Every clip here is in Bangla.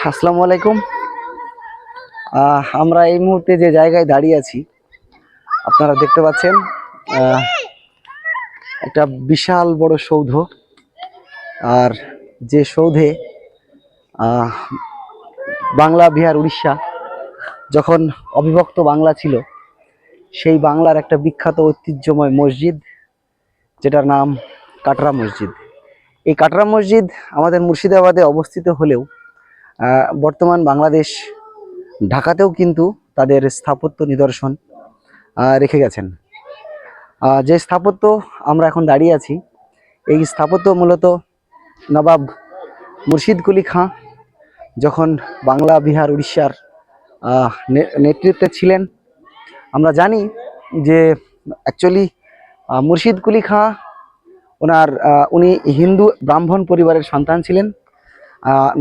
আসসালামু আলাইকুম। আমরা এই মুহূর্তে যে জায়গায় দাঁড়িয়ে আছি আপনারা দেখতে পাচ্ছেন আহ, একটা বিশাল বড় সৌধ। আর যে সৌধে আহ, বাংলা বিহার উড়িষ্যা যখন অবিভক্ত বাংলা ছিল, সেই বাংলার একটা বিখ্যাত ঐতিহ্যময় মসজিদ, যেটার নাম কাটরা মসজিদ। এই কাটরা মসজিদ আমাদের মুর্শিদাবাদে অবস্থিত হলেও বর্তমান বাংলাদেশ ঢাকাতেও কিন্তু তাদের স্থাপত্য নিদর্শন রেখে গেছেন। যে স্থাপত্য আমরা এখন দাঁড়িয়ে আছি, এই স্থাপত্য মূলত নবাব মুর্শিদ কুলি খাঁ যখন বাংলা বিহার উড়িষ্যার নেতৃত্বে ছিলেন। আমরা জানি যে অ্যাকচুয়ালি মুর্শিদ কুলি খাঁ উনি হিন্দু ব্রাহ্মণ পরিবারের সন্তান ছিলেন।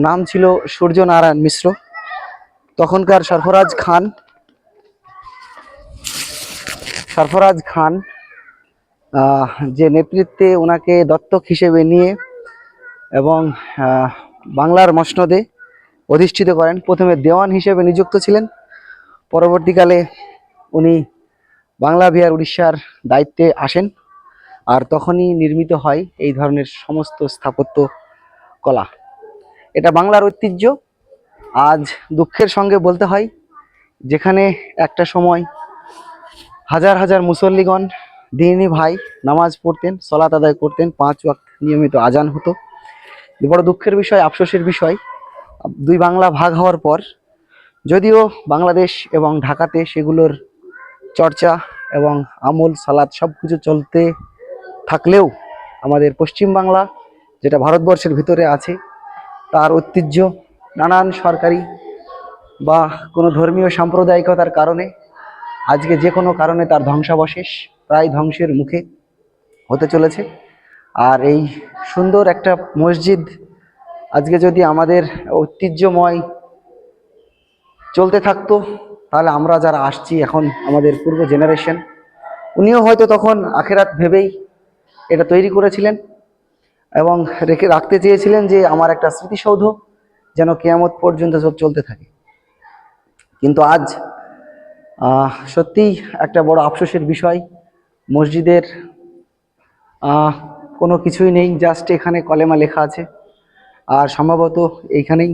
নাম ছিল সূর্যনারায়ণ মিশ্র। তখনকার সরফরাজ খান যে নেতৃত্বে ওনাকে দত্তক হিসেবে নিয়ে এবং বাংলার মসনদে অধিষ্ঠিত করেন। প্রথমে দেওয়ান হিসেবে নিযুক্ত ছিলেন, পরবর্তীকালে উনি বাংলা বিহার উড়িষ্যার দায়িত্বে আসেন। আর তখনই নির্মিত হয় এই ধরনের সমস্ত স্থাপত্য কলা। এটা বাংলার ঐতিহ্য। আজ দুঃখের সঙ্গে বলতে হয়, যেখানে একটা সময় হাজার হাজার মুসল্লিগণ দিনী ভাই নামাজ পড়তেন, সলাত আদায় করতেন, 5 ওয়াক্ত নিয়মিত আজান হতো। বড় দুঃখের বিষয়, আফসোসের বিষয়, দুই বাংলা ভাগ হওয়ার পর যদিও বাংলাদেশ এবং ঢাকাতে সেগুলোর চর্চা এবং আমল সালাত সব কিছু চলতে থাকলেও আমাদের পশ্চিম বাংলা, যেটা ভারতবর্ষের ভিতরে আছে, তার ঐতিহ্য নানান সরকারি বা কোনো ধর্মীয় সাম্প্রদায়িকতার কারণে আজকে যে কোনো কারণে তার ধ্বংসাবশেষ প্রায় ধ্বংসের মুখে হতে চলেছে। আর এই সুন্দর একটা মসজিদ আজকে যদি আমাদের ঐতিহ্যময় চলতে থাকতো, তাহলে আমরা যারা আসছি এখন, আমাদের পূর্ব জেনারেশন, উনিও হয়তো তখন আখেরাত ভেবেই এটা তৈরি করেছিলেন এবং রাখতে চেয়েছিলেন যে আমার একটা স্মৃতিসৌধ যেন কিয়ামত পর্যন্ত সব চলতে থাকে। কিন্তু আজ সত্যিই একটা বড় আফসোসের বিষয়, মসজিদের কোনো কিছুই নেই, জাস্ট এখানে কলেমা লেখা আছে। আর সম্ভবত এইখানেই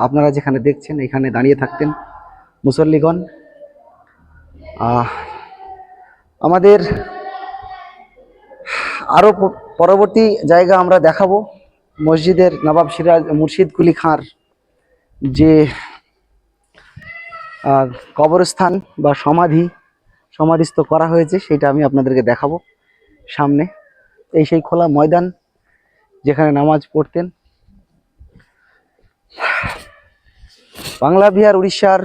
আপনারা যেখানে দেখছেন, এখানে দাঁড়িয়ে থাকতেন মুসল্লিগণ। আমাদের আরও পরবর্তী জায়গা আমরা দেখাবো। মসজিদের নবাব মুর্শিদ কুলি খাঁর যে কবরস্থান বা সমাধিস্থ করা হয়েছে, সেটা আমি আপনাদেরকে দেখাবো সামনে। এই সেই খোলা ময়দান যেখানে নামাজ পড়তেন। বাংলা বিহার উড়িষ্যার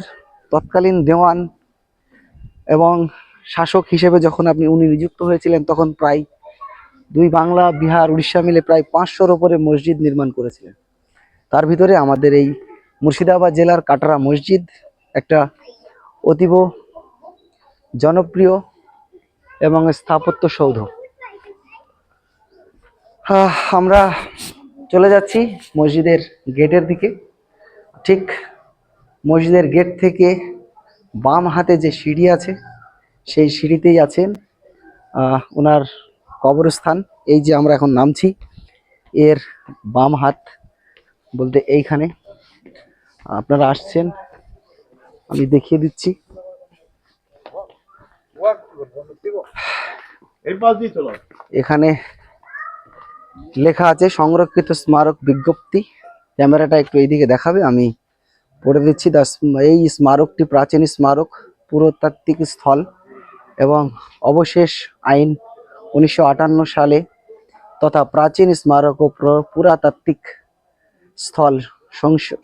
তৎকালীন দেওয়ান এবং শাসক হিসেবে যখন উনি নিযুক্ত হয়েছিলেন, তখন প্রায় দুই বাংলা বিহার উড়িষ্যা মিলে প্রায় 500-র উপরে মসজিদ নির্মাণ করেছিলেন। তার ভিতরে আমাদের এই মুর্শিদাবাদ জেলার কাটরা মসজিদ একটা অতীব জনপ্রিয় এবং স্থাপত্য সৌধ। আমরা চলে যাচ্ছি মসজিদের গেটের দিকে। ঠিক মসজিদের গেট থেকে বাম হাতে যে সিঁড়ি আছে, সেই সিঁড়িতেই আছেন ওনার কবরস্থান। এই যে আমরা এখন নামছি, এর বাম হাত বলতে এইখানে আপনারা আসছেন, আমি দেখিয়ে দিচ্ছি। এখানে লেখা আছে সংরক্ষিত স্মারক বিজ্ঞপ্তি। ক্যামেরাটা একটু এইদিকে দেখাবে, আমি পড়ে দিচ্ছি। এই স্মারকটি প্রাচীন স্মারক, পুরাতাত্ত্বিক স্থল এবং অবশেষ আইন 1958 সালে তথা প্রাচীন স্মারক ও পুরাতাত্ত্বিক স্থল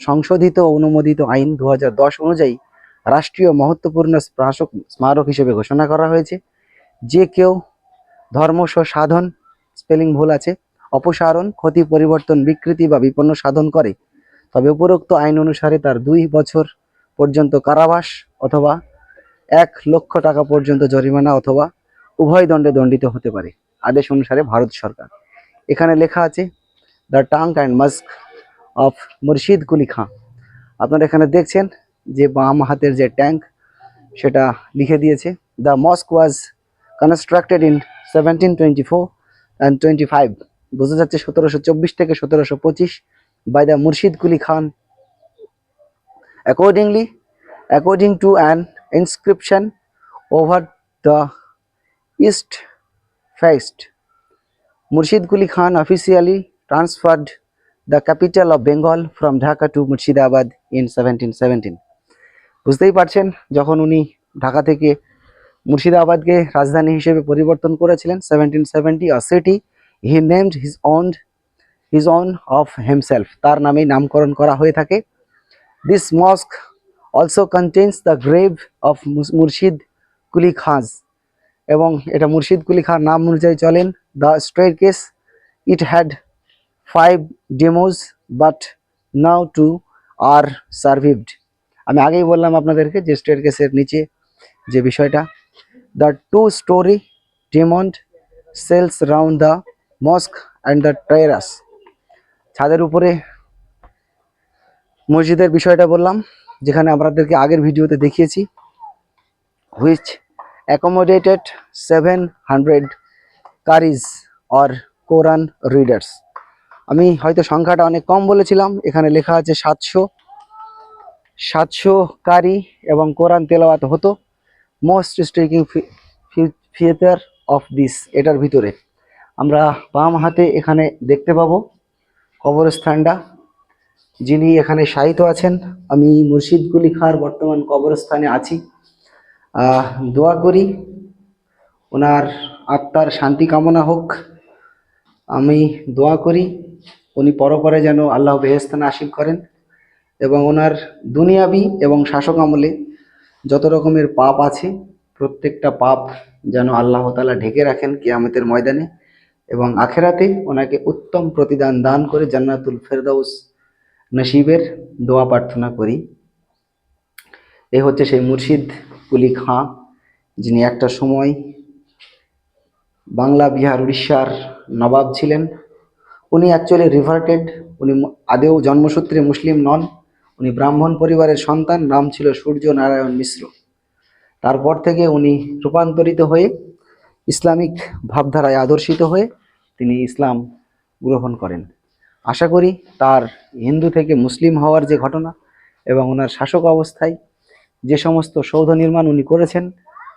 সংশোধিত অনুমোদিত আইন 2010 অনুযায়ী রাষ্ট্রীয় মহত্বপূর্ণ স্মারক হিসেবে ঘোষণা করা হয়েছে। যে কেউ ধর্ম সাধন, স্পেলিং ভুল আছে, অপসারণ, ক্ষতি, পরিবর্তন, বিকৃতি বা বিপন্ন সাধন করে, তবে উপরোক্ত আইন অনুসারে তার 2 বছর পর্যন্ত কারাবাস অথবা 1 লক্ষ টাকা পর্যন্ত জরিমানা অথবা উভয় দণ্ডে দণ্ডিত হতে পারে, আদেশ অনুসারে ভারত সরকার। এখানে লেখা আছে the tank and mask of Murshid Quli Khan. আপনারা এখানে দেখছেন যে বাম হাতের যে ট্যাঙ্ক সেটা লিখে দিয়েছে, the mosque was constructed in 1724 and 25, বোঝা যাচ্ছে 1724 থেকে 1725 by the Murshid Quli Khan. According to an inscription over the east faced, Murshid Quli Khan officially transferred the capital of Bengal from Dhaka to Murshidabad in 1717. বুঝতেই পারছেন, যখন উনি ঢাকা থেকে মুর্শিদাবাদকে রাজধানী হিসেবে পরিবর্তন করেছিলেন 1770, a city he named his own of himself, তার নামেই নামকরণ করা হয়ে থাকে। This mosque also contains the grave of Murshid Quli Khan, এবং এটা মুর্শিদ কুলি খান নাম অনুযায়ী চলেন। The staircase, it had 5 demos but now 2 are survived। আমি আগেই বললাম আপনাদেরকে যে স্টেয়ারকেসের নিচে যে বিষয়টা, the 2-story diamond sails round the mosque and the terrace, ছাদের উপরে মসজিদের বিষয়টা বললাম, যেখানে আপনাদেরকে আগের ভিডিওতে দেখিয়েছি, which accommodated 700 curries or Quran readers. আমি হয়তো সংখ্যাটা অনেক কম বলেছিলাম, এখানে লেখা আছে 700 কারি এবং কোরআন তেলাওয়াত হতো। Most striking feature of this, এটার ভিতরে আমরা বাম হাতে এখানে দেখতে পাবো কবরস্থানটা, যিনি এখানে শায়িত আছেন। আমি মুর্শিদ কুলি খাঁর বর্তমান কবরস্থানে আছি। দোয়া করি ওনার আত্মার শান্তি কামনা হোক। আমি দোয়া করি উনি পরপরে যেন আল্লাহ বেহেশত নাসিব করেন, এবং ওনার দুনিয়াবি এবং শাসক আমলে যত রকমের পাপ আছে প্রত্যেকটা পাপ যেন আল্লাহ তাআলা ঢেকে রাখেন কিয়ামতের ময়দানে, এবং আখেরাতে ওনাকে উত্তম প্রতিদান দান করে জান্নাতুল ফেরদাউস নসিবের দোয়া প্রার্থনা করি। এ হচ্ছে সেই মুর্শিদ কুলি খাঁ, যিনি একটা সময় বাংলা, বিহার, উড়িষ্যার নবাব ছিলেন। উনি অ্যাকচুয়ালি রিভার্টেড, উনি আদেও জন্মসূত্রে মুসলিম নন, উনি ব্রাহ্মণ পরিবারের সন্তান, নাম ছিল সূর্য নারায়ণ মিশ্র। তারপর থেকে উনি রূপান্তরিত হয়ে ইসলামিক ভাবধারায় আদর্শিত হয়ে তিনি ইসলাম গ্রহণ করেন। আশা করি তার হিন্দু থেকে মুসলিম হওয়ার যে ঘটনা এবং ওনার শাসক অবস্থায় যে সমস্ত সৌধ নির্মাণ উনি করেছেন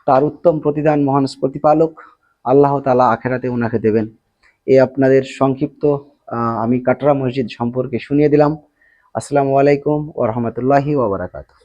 তার উত্তম প্রতিদান মহান প্রতিপালক আল্লাহ তাআলা আখেরাতে ওনাকে দেবেন। এই আপনাদের সংক্ষিপ্ত আমি কাটরা মসজিদ সম্পর্কে শুনিয়ে দিলাম। আসসালামু আলাইকুম ওয়া রাহমাতুল্লাহি ওয়া বারাকাতুহু।